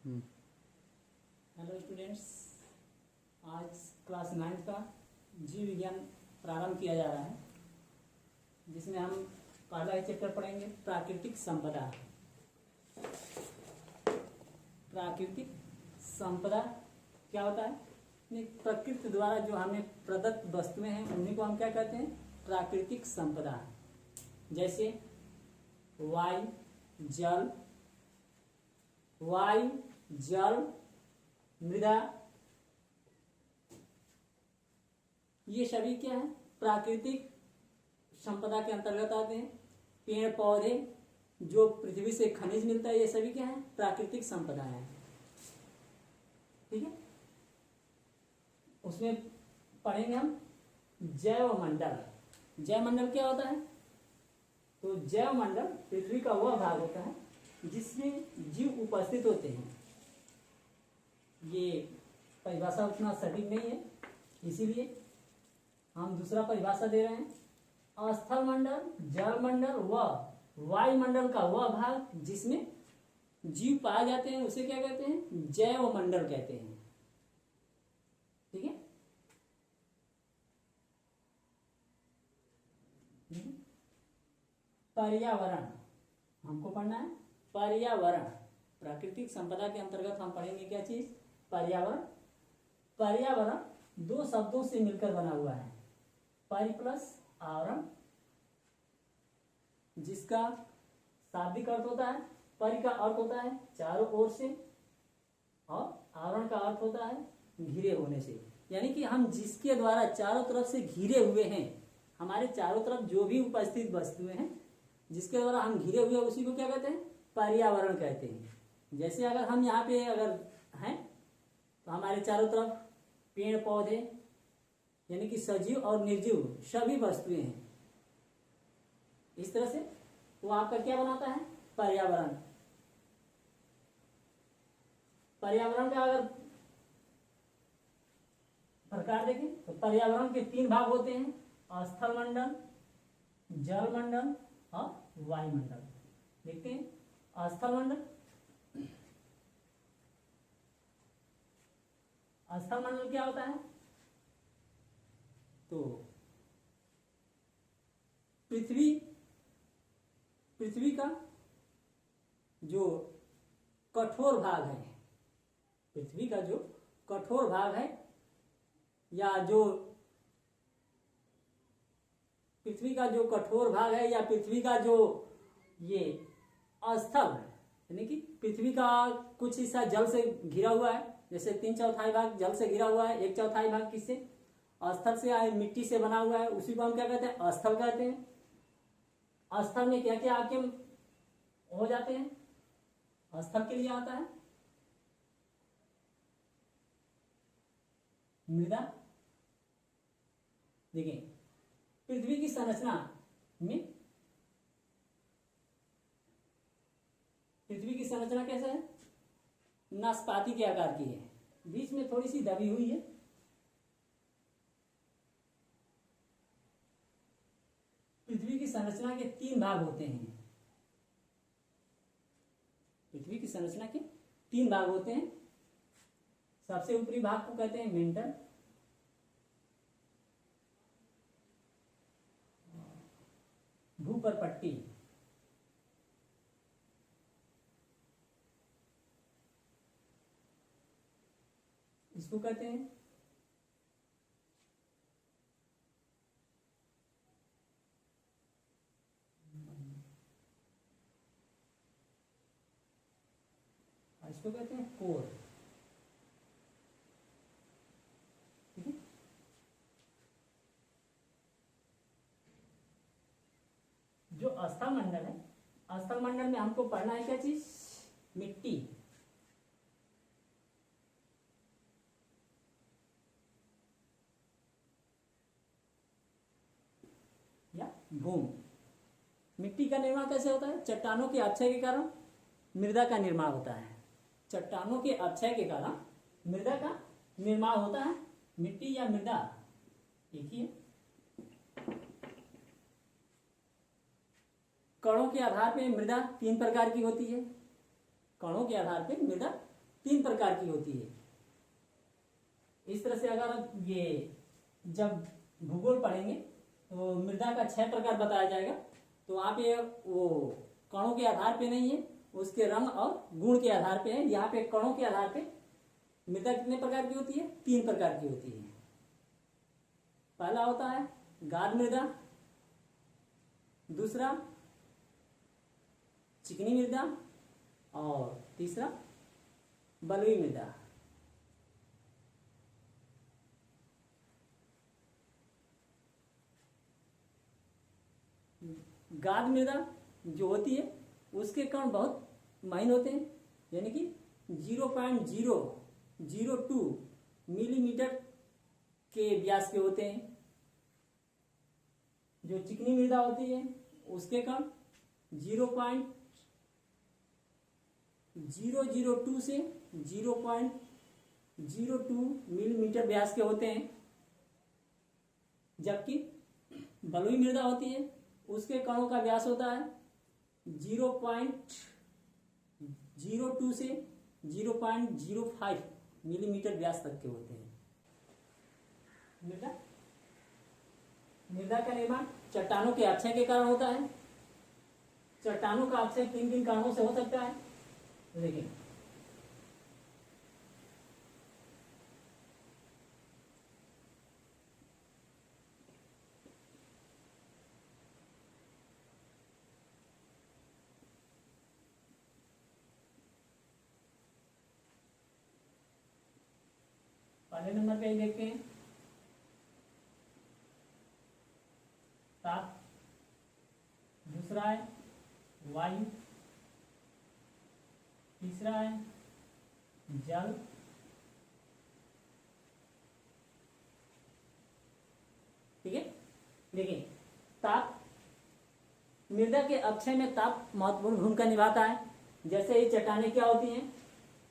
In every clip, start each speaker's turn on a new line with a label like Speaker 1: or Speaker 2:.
Speaker 1: हम्म।
Speaker 2: Hello students, आज class 9 का जीव विज्ञान प्रारंभ किया जा रहा है, जिसमें हम पहला ही चैप्टर पढ़ेंगे प्राकृतिक संपदा। प्राकृतिक संपदा क्या होता है? प्रकृति द्वारा जो हमें प्रदत्त वस्तुएं हैं उन्हीं को हम क्या कहते हैं? प्राकृतिक संपदा। जैसे वायु, जल, मृदा, ये सभी क्या है? प्राकृतिक संपदा के अंतर्गत आते हैं। पेड़ पौधे, जो पृथ्वी से खनिज मिलता है, ये सभी क्या है? प्राकृतिक संपदा है। ठीक है, उसमें पढ़ेंगे हम जैव मंडल। जैव मंडल क्या होता है? तो जैव मंडल पृथ्वी का वह भाग होता है जिसमें जीव उपस्थित होते हैं। ये परिभाषा उतना सटीक नहीं है, इसीलिए हम दूसरा परिभाषा दे रहे हैं। स्थल मंडल, जल मंडल व वायुमंडल का वह भाग जिसमें जीव पाए जाते हैं उसे क्या कहते हैं? जैव मंडल कहते हैं। ठीक है, पर्यावरण हमको पढ़ना है। पर्यावरण प्राकृतिक संपदा के अंतर्गत हम पढ़ेंगे क्या चीज? पर्यावरण। पर्यावरण दो शब्दों से मिलकर बना हुआ है, परि प्लस आवरण, जिसका शाब्दिक अर्थ होता है, परि का अर्थ होता है चारों ओर से, और आवरण का अर्थ होता है घिरे होने से। यानी कि हम जिसके द्वारा चारों तरफ से घिरे हुए हैं, हमारे चारों तरफ जो भी उपस्थित वस्तुएं हैं जिसके द्वारा हम घिरे हुए हैं, उसी को क्या कहते हैं? पर्यावरण कहते हैं। जैसे अगर हम यहाँ पे अगर हैं तो हमारे चारों तरफ पेड़ पौधे यानी कि सजीव और निर्जीव सभी वस्तुएं हैं। इस तरह से वो आपका क्या बनाता है? पर्यावरण। पर्यावरण का अगर प्रकार देखें तो पर्यावरण के 3 भाग होते हैं, स्थल मंडल, जल मंडल और वायुमंडल। देखते हैं स्थल मंडल। स्थल मंडल क्या होता है? तो पृथ्वी का जो कठोर भाग है, पृथ्वी का जो कठोर भाग है, या जो पृथ्वी का जो कठोर भाग है, या पृथ्वी का जो ये स्थल है, यानी कि पृथ्वी का कुछ हिस्सा जल से घिरा हुआ है। जैसे 3/4 भाग जल से घिरा हुआ है, 1/4 भाग किससे? स्थल से आए, मिट्टी से बना हुआ है, उसी को हम क्या कहते हैं? स्थल कहते हैं। स्थल में क्या क्या आपके हो जाते हैं? स्थल के लिए आता है मृदा। देखिए, पृथ्वी की संरचना में पृथ्वी की संरचना कैसे है? नाशपाती के आकार की है, बीच में थोड़ी सी दबी हुई है। पृथ्वी की संरचना के 3 भाग होते हैं। पृथ्वी की संरचना के 3 भाग होते हैं। सबसे ऊपरी भाग को कहते हैं मेंटल, भूपर पट्टी, इसको कहते हैं इसको कहते हैं कोर। ठीक है, जो स्थल मंडल है, स्थल मंडल में हमको पढ़ना है क्या चीज? मिट्टी। या भूमि। मिट्टी का निर्माण कैसे होता है? चट्टानों के अपक्षय के कारण मृदा का निर्माण होता है। चट्टानों के अपक्षय के कारण मृदा का निर्माण होता है। मिट्टी या मृदा एक ही है। कणों के आधार पर मृदा 3 प्रकार की होती है। कणों के आधार पर मृदा तीन प्रकार की होती है। इस तरह से अगर ये जब भूगोल पढ़ेंगे तो मृदा का 6 प्रकार बताया जाएगा। तो वहां पे वो कणों के आधार पे नहीं है, उसके रंग और गुण के आधार पे है। यहाँ पे कणों के आधार पे मृदा कितने प्रकार की होती है? 3 प्रकार की होती है। पहला होता है गाद मृदा, दूसरा चिकनी मृदा और तीसरा बलुई मृदा। गाद मृदा जो होती है उसके कण बहुत महीन होते हैं, यानी कि 0.002 मिलीमीटर के व्यास के होते हैं। जो चिकनी मृदा होती है उसके कण 0.002 से 0.02 मिलीमीटर व्यास के होते हैं। जबकि बलुई मृदा होती है उसके कणों का व्यास होता है 0.02 से 0.05 मिलीमीटर व्यास तक के होते हैं। मृदा का निर्माण चट्टानों के अक्षय के कारण होता है। चट्टानों का अक्षय किन किन कारणों से हो सकता है देखिए। पहले नंबर पे देखते हैं ताप, दूसरा है वायु, तीसरा है जल, ठीक है। देखिए ताप, मृदा के अक्षय में ताप महत्वपूर्ण भूमिका निभाता है। जैसे ये चट्टानें क्या होती हैं,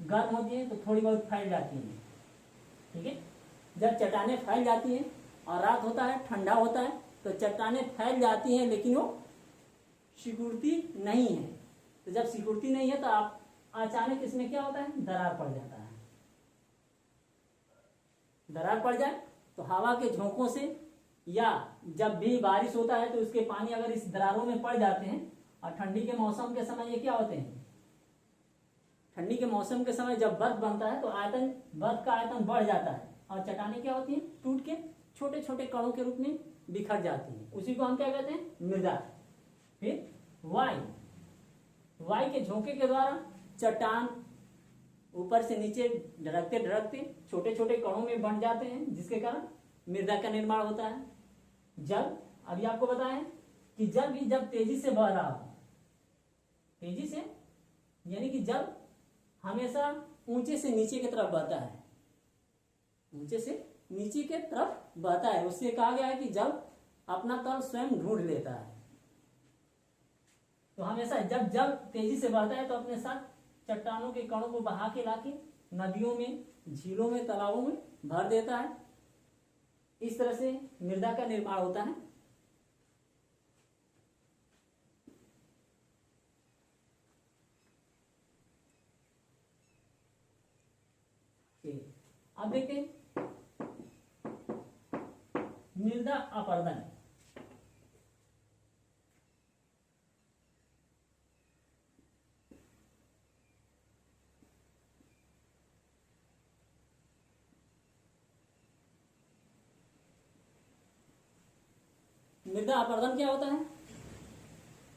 Speaker 2: गर्म होती हैं तो थोड़ी बहुत फैल जाती हैं, ठीक है। जब चट्टानें फैल जाती हैं और रात होता है, ठंडा होता है, तो चट्टानें फैल जाती हैं लेकिन वो सिकुड़ती नहीं है। तो जब सिकुड़ती नहीं है तो आप अचानक इसमें क्या होता है, दरार पड़ जाता है। दरार पड़ जाए तो हवा के झोंकों से या जब भी बारिश होता है तो उसके पानी अगर इस दरारों में पड़ जाते हैं, और ठंडी के मौसम के समय ये क्या होते हैं, ठंडी के मौसम के समय जब बर्फ बनता है तो आयतन, बर्फ का आयतन बढ़ जाता है और चट्टानें क्या होती हैं, टूट के छोटे छोटे कणों के रूप में बिखर जाती हैं। उसी को हम क्या कहते हैं, मृदा। फिर वायु, वायु के झोंके के द्वारा चट्टान ऊपर से नीचे ढरकते ढरकते छोटे छोटे कणों में बन जाते हैं, जिसके कारण मृदा का निर्माण होता है। जल, अभी आपको बताएं कि जल भी जब तेजी से बह रहा हो, तेजी से यानी कि जल हमेशा ऊंचे से नीचे की तरफ बहता है, ऊंचे से नीचे के तरफ बहता है। उससे कहा गया है कि जल अपना तल स्वयं ढूंढ लेता है। तो हमेशा जब जल तेजी से बहता है तो अपने साथ चट्टानों के कणों को बहा के लाके नदियों में, झीलों में, तालाबों में भर देता है। इस तरह से मृदा का निर्माण होता है। अब देखते हैं मृदा अपरदन। मृदा अपरदन क्या होता है,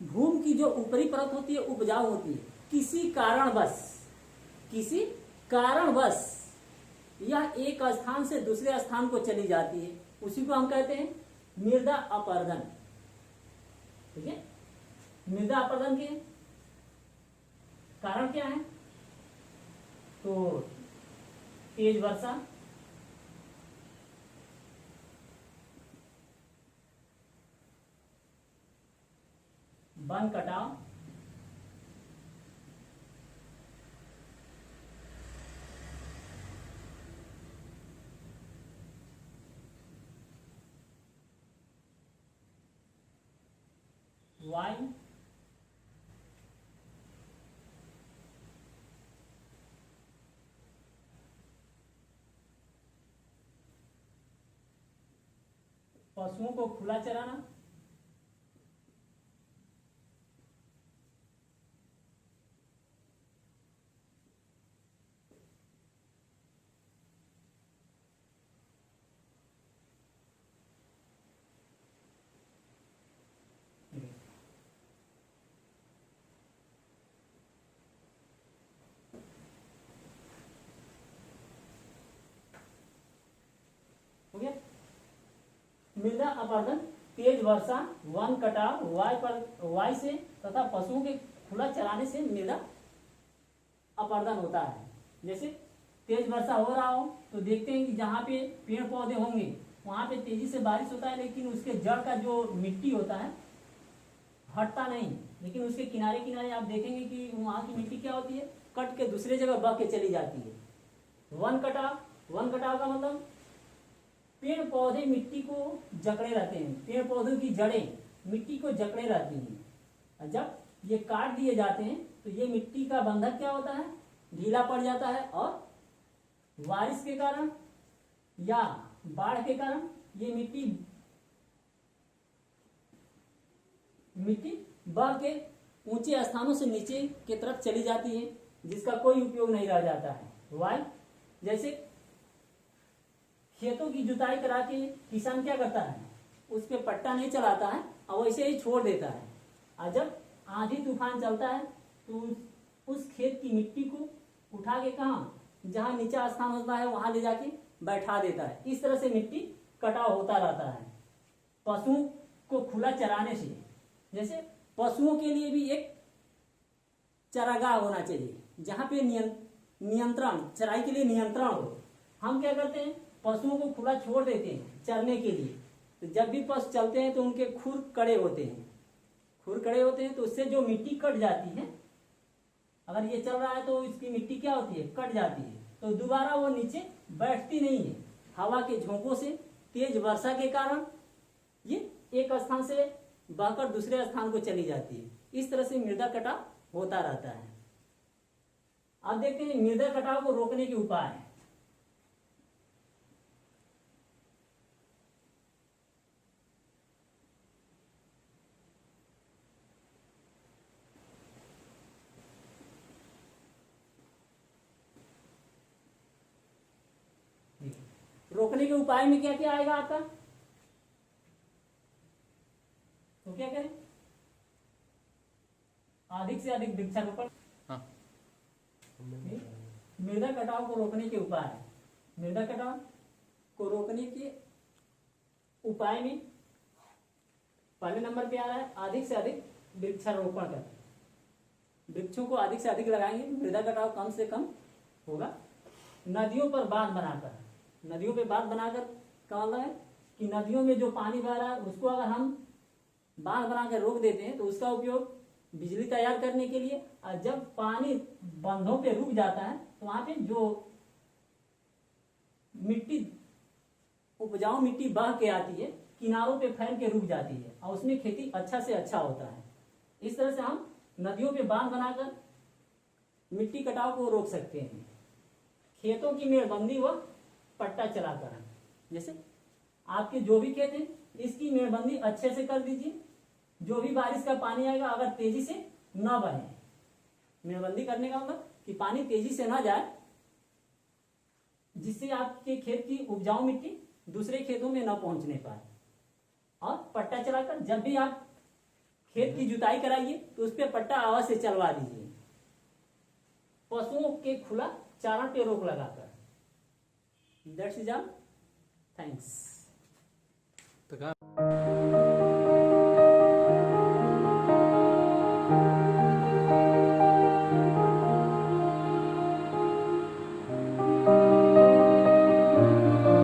Speaker 2: भूमि की जो ऊपरी परत होती है उपजाऊ होती है, किसी कारणवश यह एक स्थान से दूसरे स्थान को चली जाती है, उसी को हम कहते हैं मृदा अपरदन, ठीक है। मृदा अपरदन के कारण क्या है, तो तेज वर्षा, वन कटाव, वायु, पशुओं को खुला चराना, हो गया। मृदा अपरदन तेज वर्षा, वन कटाव, वायु से तथा पशुओं के खुला चराने से मृदा अपरदन होता है। जैसे तेज वर्षा हो रहा हो तो देखते हैं कि जहाँ पे पेड़ पौधे होंगे वहां पे तेजी से बारिश होता है, लेकिन उसके जड़ का जो मिट्टी होता है हटता नहीं, लेकिन उसके किनारे किनारे आप देखेंगे कि वहां की मिट्टी क्या होती है, कट के दूसरे जगह बह के चली जाती है। वन कटाव का मतलब पेड़ पौधे मिट्टी को जकड़े रहते हैं, पेड़ पौधों की जड़ें मिट्टी को जकड़े रहती हैं। जब ये काट दिए जाते हैं तो ये मिट्टी का बंधक क्या होता है, ढीला पड़ जाता है, और बारिश के कारण या बाढ़ के कारण ये मिट्टी बह के ऊंचे स्थानों से नीचे की तरफ चली जाती है, जिसका कोई उपयोग नहीं रह जाता है। वाई जैसे खेतों की जुताई करा के किसान क्या करता है, उस पे पट्टा नहीं चलाता है और वैसे ही छोड़ देता है, और जब आंधी तूफान चलता है तो उस खेत की मिट्टी को उठा के कहाँ, जहां नीचा स्थान होता है वहां ले जाके बैठा देता है। इस तरह से मिट्टी कटाव होता रहता है। पशुओं को खुला चराने से, जैसे पशुओं के लिए भी एक चरागाह होना चाहिए जहां पे नियंत्रण, चराई के लिए नियंत्रण हो। हम क्या करते हैं, पशुओं को खुला छोड़ देते हैं चरने के लिए, तो जब भी पशु चलते हैं तो उनके खुर कड़े होते हैं, तो उससे जो मिट्टी कट जाती है, अगर ये चल रहा है तो इसकी मिट्टी क्या होती है, कट जाती है, तो दोबारा वो नीचे बैठती नहीं है। हवा के झोंकों से, तेज वर्षा के कारण ये एक स्थान से बहकर दूसरे स्थान को चली जाती है। इस तरह से मृदा कटाव होता रहता है। अब देखते हैं मृदा कटाव को रोकने के उपाय। रोकने के उपाय में क्या क्या आएगा आपका, तो क्या करें, अधिक से अधिक वृक्षारोपण। हाँ। मृदा कटाव को रोकने के उपाय, मृदा कटाव को रोकने के उपाय में पहले नंबर पे आ रहा है अधिक से अधिक वृक्षारोपण कर, वृक्षों को अधिक से अधिक लगाएंगे, मृदा कटाव कम से कम होगा। नदियों पर बांध बनाकर, नदियों पे बांध बनाकर क्या मतलब है कि नदियों में जो पानी बह रहा है उसको अगर हम बांध बनाकर रोक देते हैं तो उसका उपयोग बिजली तैयार करने के लिए, और जब पानी बंधों पे रुक जाता है तो वहां पे जो मिट्टी, उपजाऊ मिट्टी बह के आती है, किनारों पे फैल के रुक जाती है और उसमें खेती अच्छा से अच्छा होता है। इस तरह से हम नदियों पे बांध बनाकर मिट्टी कटाव को रोक सकते हैं। खेतों की मेड़बंदी व पट्टा चलाकर, जैसे आपके जो भी खेत है इसकी मेड़बंदी अच्छे से कर दीजिए, जो भी बारिश का पानी आएगा अगर तेजी से न बहे, मेड़बंदी करने का मतलब कि पानी तेजी से ना जाए, जिससे आपके खेत की उपजाऊ मिट्टी दूसरे खेतों में न पहुंचने पाए। और पट्टा चलाकर जब भी आप खेत की जुताई कराइए तो उस पर पट्टा आवाज से चलवा दीजिए। पशुओं के खुला चारण पे रोक लगाकर। That's is all, thanks.